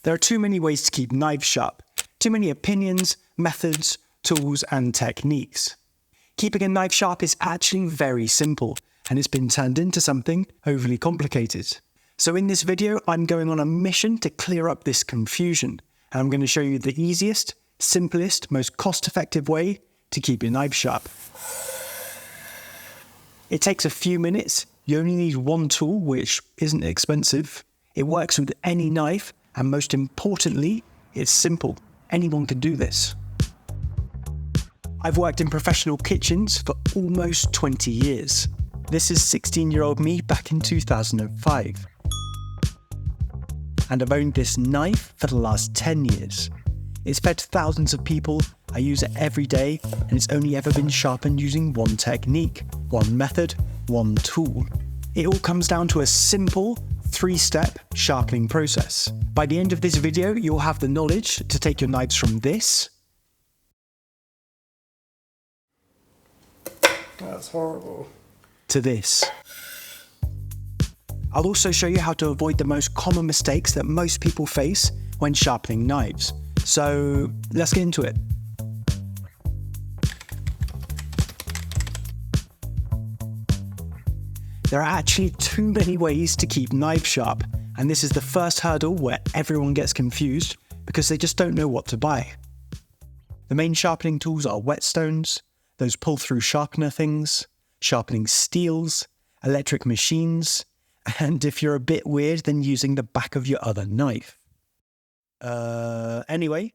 There are too many ways to keep knives sharp, too many opinions, methods, tools, and techniques. Keeping a knife sharp is actually very simple, and it's been turned into something overly complicated. So in this video, I'm going on a mission to clear up this confusion, and I'm going to show you the easiest, simplest, most cost-effective way to keep your knife sharp. It takes a few minutes. You only need one tool, which isn't expensive. It works with any knife, and most importantly, it's simple. Anyone can do this. I've worked in professional kitchens for almost 20 years. This is 16-year-old me back in 2005. And I've owned this knife for the last 10 years. It's fed thousands of people, I use it every day, and it's only ever been sharpened using one technique, one method, one tool. It all comes down to a simple 3-step sharpening process. By the end of this video, you'll have the knowledge to take your knives from this. That's horrible. To this. I'll also show you how to avoid the most common mistakes that most people face when sharpening knives. So let's get into it. There are actually too many ways to keep knives sharp, and this is the first hurdle where everyone gets confused because they just don't know what to buy. The main sharpening tools are whetstones, those pull-through sharpener things, sharpening steels, electric machines, and if you're a bit weird, then using the back of your other knife. Anyway,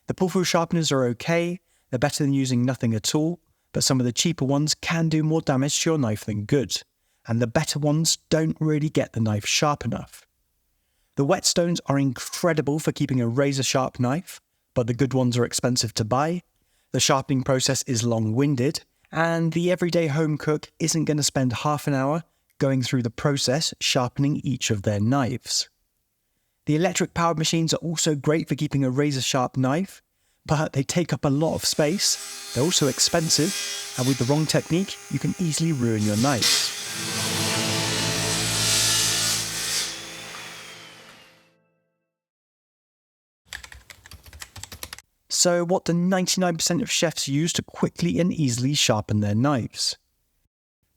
the pull-through sharpeners are okay, they're better than using nothing at all, but some of the cheaper ones can do more damage to your knife than good. And the better ones don't really get the knife sharp enough. The whetstones are incredible for keeping a razor-sharp knife, but the good ones are expensive to buy, the sharpening process is long-winded, and the everyday home cook isn't going to spend half an hour going through the process sharpening each of their knives. The electric-powered machines are also great for keeping a razor-sharp knife, but they take up a lot of space, they're also expensive, and with the wrong technique, you can easily ruin your knives. So what do 99% of chefs use to quickly and easily sharpen their knives?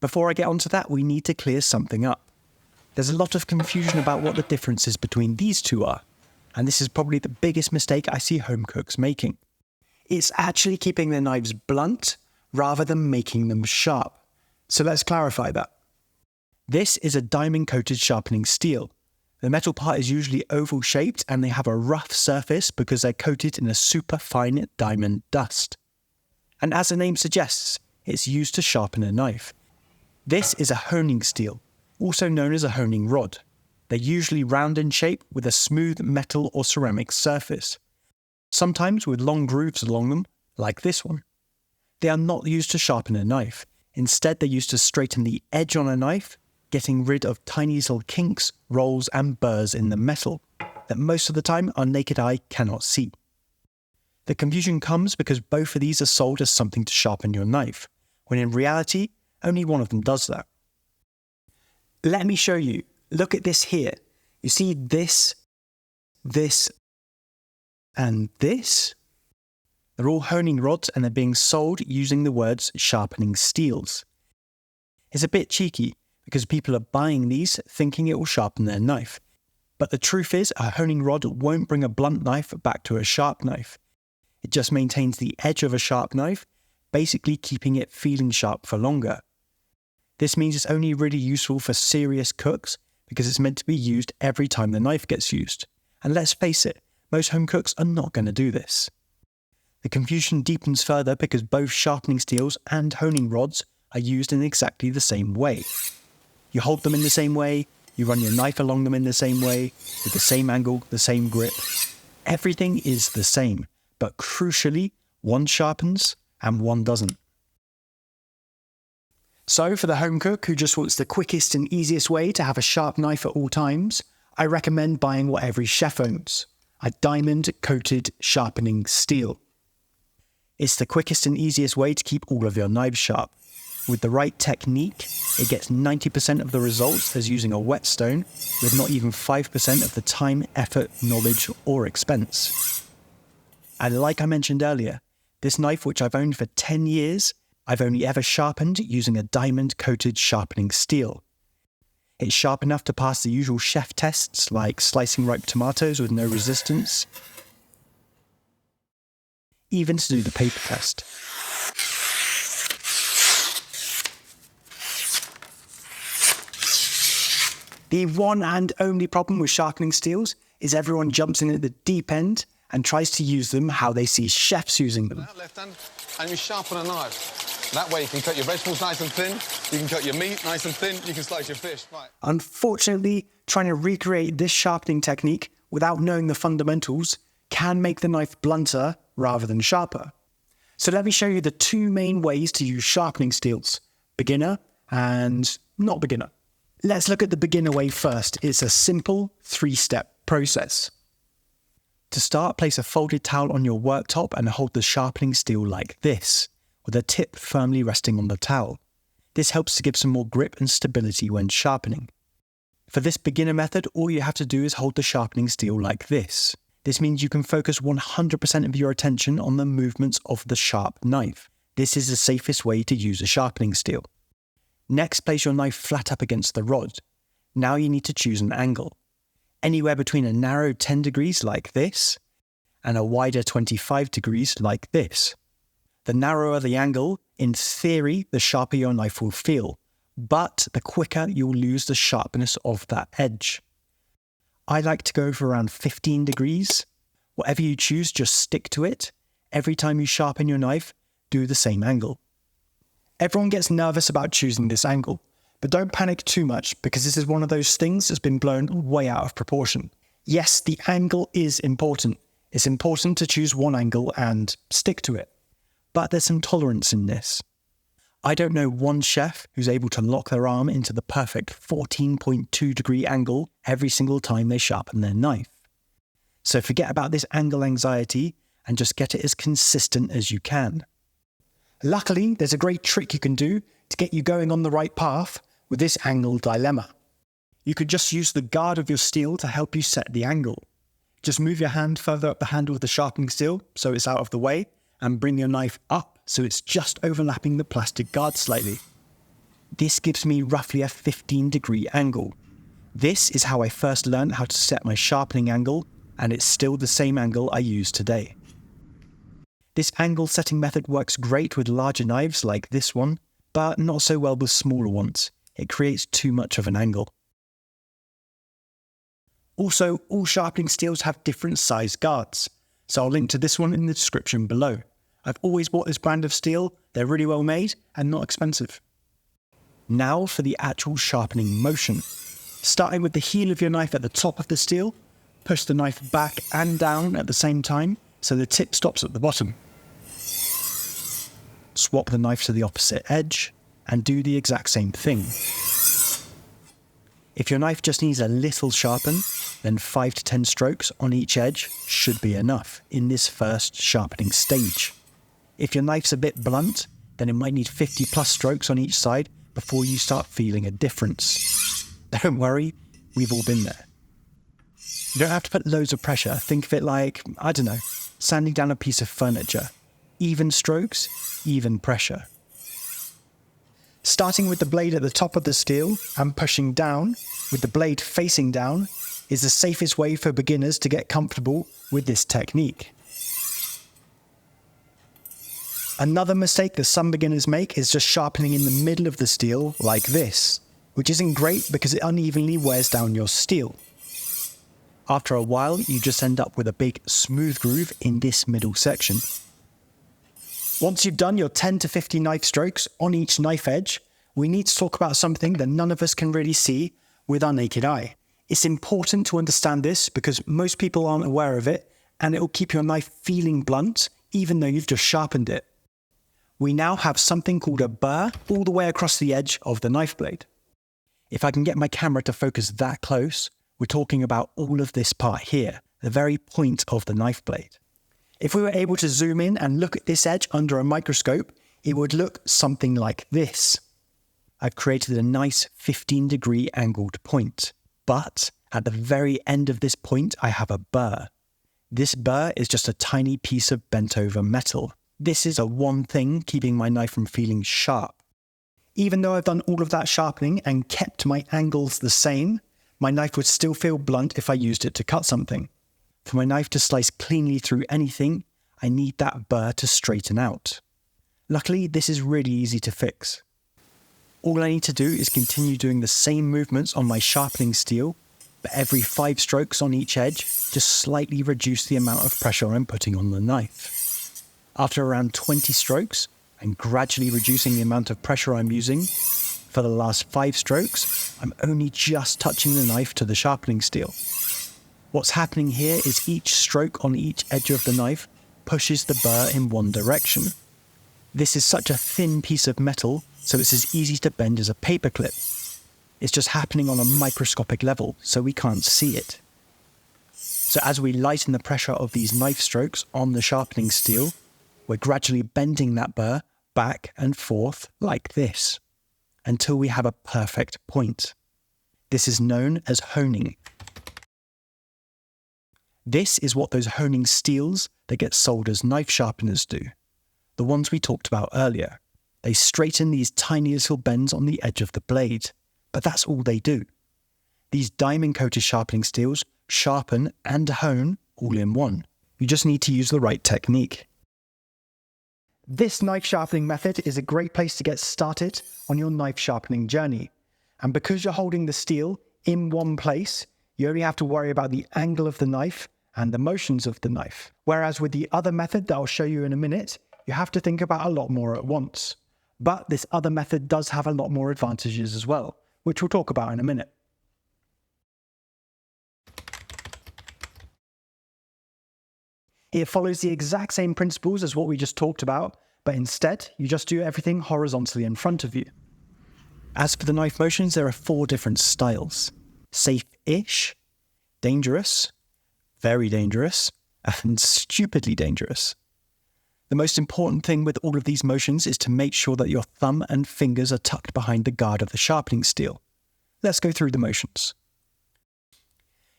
Before I get onto that, we need to clear something up. There's a lot of confusion about what the differences between these two are, and this is probably the biggest mistake I see home cooks making. It's actually keeping their knives blunt rather than making them sharp. So let's clarify that. This is a diamond-coated sharpening steel. The metal part is usually oval-shaped and they have a rough surface because they're coated in a super fine diamond dust. And as the name suggests, it's used to sharpen a knife. This is a honing steel, also known as a honing rod. They're usually round in shape with a smooth metal or ceramic surface, sometimes with long grooves along them, like this one. They are not used to sharpen a knife. Instead, they're used to straighten the edge on a knife, getting rid of tiny little kinks, rolls and burrs in the metal that most of the time our naked eye cannot see. The confusion comes because both of these are sold as something to sharpen your knife, when in reality, only one of them does that. Let me show you. Look at this here. You see this, and this? They're all honing rods and they're being sold using the words sharpening steels. It's a bit cheeky, because people are buying these thinking it will sharpen their knife. But the truth is, a honing rod won't bring a blunt knife back to a sharp knife. It just maintains the edge of a sharp knife, basically keeping it feeling sharp for longer. This means it's only really useful for serious cooks, because it's meant to be used every time the knife gets used. And let's face it, most home cooks are not going to do this. The confusion deepens further because both sharpening steels and honing rods are used in exactly the same way. You hold them in the same way, you run your knife along them in the same way, with the same angle, the same grip. Everything is the same, but crucially, one sharpens and one doesn't. So for the home cook who just wants the quickest and easiest way to have a sharp knife at all times, I recommend buying what every chef owns, a diamond-coated sharpening steel. It's the quickest and easiest way to keep all of your knives sharp. With the right technique, it gets 90% of the results as using a whetstone, with not even 5% of the time, effort, knowledge, or expense. And like I mentioned earlier, this knife, which I've owned for 10 years, I've only ever sharpened using a diamond-coated sharpening steel. It's sharp enough to pass the usual chef tests like slicing ripe tomatoes with no resistance, even to do the paper test. The one and only problem with sharpening steels is everyone jumps in at the deep end and tries to use them how they see chefs using them. Left hand, and you sharpen a knife. That way you can cut your vegetables nice and thin, you can cut your meat nice and thin, you can slice your fish. Right. Unfortunately, trying to recreate this sharpening technique without knowing the fundamentals can make the knife blunter rather than sharper. So let me show you the two main ways to use sharpening steels: beginner and not beginner. Let's look at the beginner way first. It's a simple 3-step process. To start, place a folded towel on your worktop and hold the sharpening steel like this, with a tip firmly resting on the towel. This helps to give some more grip and stability when sharpening. For this beginner method, all you have to do is hold the sharpening steel like this. This means you can focus 100% of your attention on the movements of the sharp knife. This is the safest way to use a sharpening steel. Next, place your knife flat up against the rod. Now you need to choose an angle. Anywhere between a narrow 10 degrees like this and a wider 25 degrees like this. The narrower the angle, in theory, the sharper your knife will feel, but the quicker you'll lose the sharpness of that edge. I like to go for around 15 degrees. Whatever you choose, just stick to it. Every time you sharpen your knife, do the same angle. Everyone gets nervous about choosing this angle, but don't panic too much because this is one of those things that's been blown way out of proportion. Yes, the angle is important. It's important to choose one angle and stick to it. But there's some tolerance in this. I don't know one chef who's able to lock their arm into the perfect 14.2 degree angle every single time they sharpen their knife. So forget about this angle anxiety and just get it as consistent as you can. Luckily, there's a great trick you can do to get you going on the right path with this angle dilemma. You could just use the guard of your steel to help you set the angle. Just move your hand further up the handle of the sharpening steel so it's out of the way, and bring your knife up so it's just overlapping the plastic guard slightly. This gives me roughly a 15-degree angle. This is how I first learned how to set my sharpening angle, and it's still the same angle I use today. This angle setting method works great with larger knives like this one, but not so well with smaller ones. It creates too much of an angle. Also, all sharpening steels have different size guards, so I'll link to this one in the description below. I've always bought this brand of steel. They're really well made and not expensive. Now for the actual sharpening motion. Starting with the heel of your knife at the top of the steel, push the knife back and down at the same time so the tip stops at the bottom. Swap the knife to the opposite edge and do the exact same thing. If your knife just needs a little sharpen, then 5 to 10 strokes on each edge should be enough in this first sharpening stage. If your knife's a bit blunt, then it might need 50 plus strokes on each side before you start feeling a difference. Don't worry, we've all been there. You don't have to put loads of pressure. Think of it like, I don't know, sanding down a piece of furniture. Even strokes, even pressure. Starting with the blade at the top of the steel and pushing down, with the blade facing down, is the safest way for beginners to get comfortable with this technique. Another mistake that some beginners make is just sharpening in the middle of the steel like this, which isn't great because it unevenly wears down your steel. After a while, you just end up with a big smooth groove in this middle section. Once you've done your 10 to 50 knife strokes on each knife edge, we need to talk about something that none of us can really see with our naked eye. It's important to understand this because most people aren't aware of it, and it will keep your knife feeling blunt even though you've just sharpened it. We now have something called a burr all the way across the edge of the knife blade. If I can get my camera to focus that close, we're talking about all of this part here, the very point of the knife blade. If we were able to zoom in and look at this edge under a microscope, it would look something like this. I've created a nice 15-degree angled point, but at the very end of this point I have a burr. This burr is just a tiny piece of bent over metal. This is the one thing keeping my knife from feeling sharp. Even though I've done all of that sharpening and kept my angles the same, my knife would still feel blunt if I used it to cut something. For my knife to slice cleanly through anything, I need that burr to straighten out. Luckily, this is really easy to fix. All I need to do is continue doing the same movements on my sharpening steel, but every 5 strokes on each edge, just slightly reduce the amount of pressure I'm putting on the knife. After around 20 strokes, I'm gradually reducing the amount of pressure I'm using. For the last 5 strokes, I'm only just touching the knife to the sharpening steel. What's happening here is each stroke on each edge of the knife pushes the burr in one direction. This is such a thin piece of metal, so it's as easy to bend as a paperclip. It's just happening on a microscopic level, so we can't see it. So as we lighten the pressure of these knife strokes on the sharpening steel, we're gradually bending that burr back and forth like this, until we have a perfect point. This is known as honing. This is what those honing steels that get sold as knife sharpeners do. The ones we talked about earlier. They straighten these tiny little bends on the edge of the blade, but that's all they do. These diamond-coated sharpening steels sharpen and hone all in one. You just need to use the right technique. This knife sharpening method is a great place to get started on your knife sharpening journey. And because you're holding the steel in one place, you only have to worry about the angle of the knife and the motions of the knife. Whereas with the other method that I'll show you in a minute, you have to think about a lot more at once. But this other method does have a lot more advantages as well, which we'll talk about in a minute. It follows the exact same principles as what we just talked about, but instead, you just do everything horizontally in front of you. As for the knife motions, there are 4 different styles. Safe-ish, dangerous, very dangerous, and stupidly dangerous. The most important thing with all of these motions is to make sure that your thumb and fingers are tucked behind the guard of the sharpening steel. Let's go through the motions.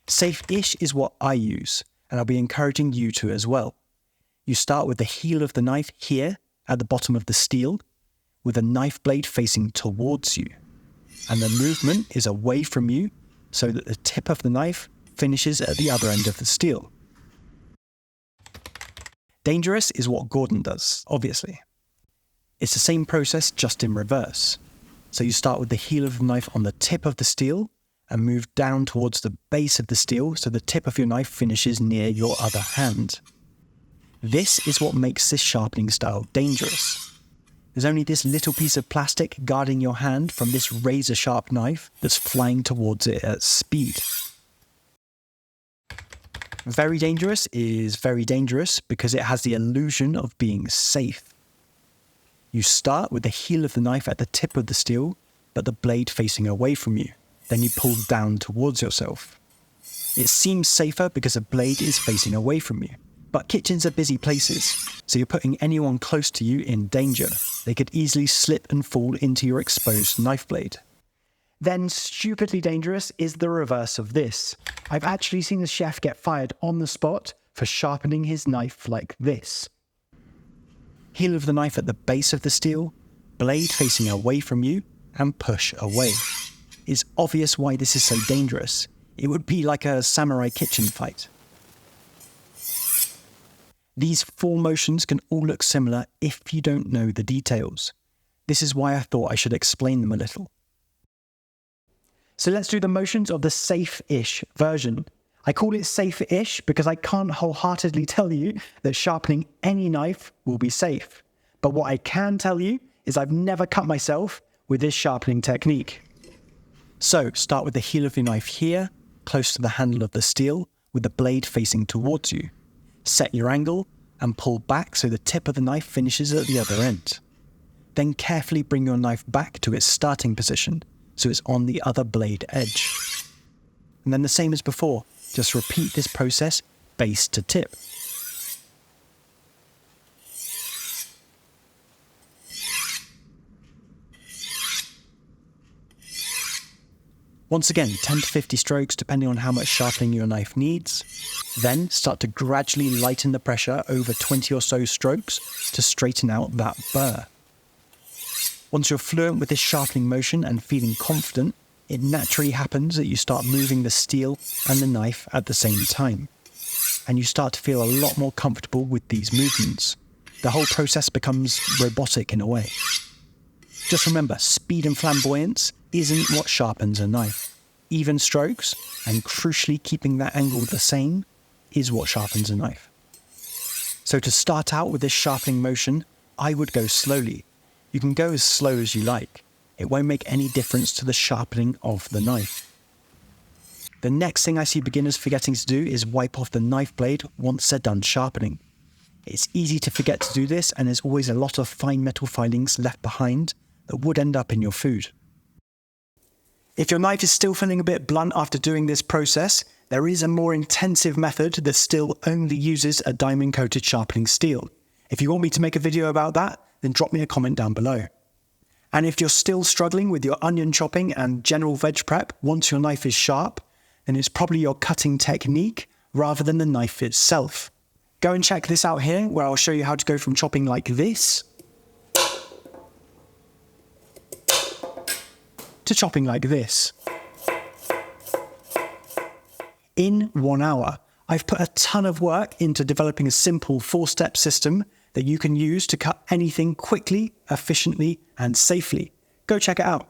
Safe-ish is what I use, and I'll be encouraging you to as well. You start with the heel of the knife here at the bottom of the steel, with the knife blade facing towards you. And the movement is away from you so that the tip of the knife finishes at the other end of the steel. Dangerous is what Gordon does, obviously. It's the same process, just in reverse. So you start with the heel of the knife on the tip of the steel and move down towards the base of the steel so the tip of your knife finishes near your other hand. This is what makes this sharpening style dangerous. There's only this little piece of plastic guarding your hand from this razor-sharp knife that's flying towards it at speed. Very dangerous is very dangerous because it has the illusion of being safe. You start with the heel of the knife at the tip of the steel, but the blade facing away from you. Then you pull down towards yourself. It seems safer because the blade is facing away from you. But kitchens are busy places, so you're putting anyone close to you in danger. They could easily slip and fall into your exposed knife blade. Then stupidly dangerous is the reverse of this. I've actually seen a chef get fired on the spot for sharpening his knife like this. Heel of the knife at the base of the steel, blade facing away from you, and push away. It's obvious why this is so dangerous. It would be like a samurai kitchen fight. These 4 motions can all look similar if you don't know the details. This is why I thought I should explain them a little. So let's do the motions of the safe-ish version. I call it safe-ish because I can't wholeheartedly tell you that sharpening any knife will be safe. But what I can tell you is I've never cut myself with this sharpening technique. So start with the heel of your knife here, close to the handle of the steel, with the blade facing towards you. Set your angle and pull back so the tip of the knife finishes at the other end. Then carefully bring your knife back to its starting position so it's on the other blade edge. And then the same as before, just repeat this process base to tip. Once again, 10 to 50 strokes depending on how much sharpening your knife needs. Then start to gradually lighten the pressure over 20 or so strokes to straighten out that burr. Once you're fluent with this sharpening motion and feeling confident, it naturally happens that you start moving the steel and the knife at the same time. And you start to feel a lot more comfortable with these movements. The whole process becomes robotic in a way. Just remember, speed and flamboyance isn't what sharpens a knife. Even strokes, and crucially keeping that angle the same, is what sharpens a knife. So to start out with this sharpening motion, I would go slowly. You can go as slow as you like. It won't make any difference to the sharpening of the knife. The next thing I see beginners forgetting to do is wipe off the knife blade once they're done sharpening. It's easy to forget to do this, and there's always a lot of fine metal filings left behind that would end up in your food. If your knife is still feeling a bit blunt after doing this process, there is a more intensive method that still only uses a diamond-coated sharpening steel. If you want me to make a video about that, then drop me a comment down below. And if you're still struggling with your onion chopping and general veg prep once your knife is sharp, then it's probably your cutting technique rather than the knife itself. Go and check this out here, where I'll show you how to go from chopping like this to chopping like this. In 1 hour, I've put a ton of work into developing a simple 4-step system that you can use to cut anything quickly, efficiently, and safely. Go check it out.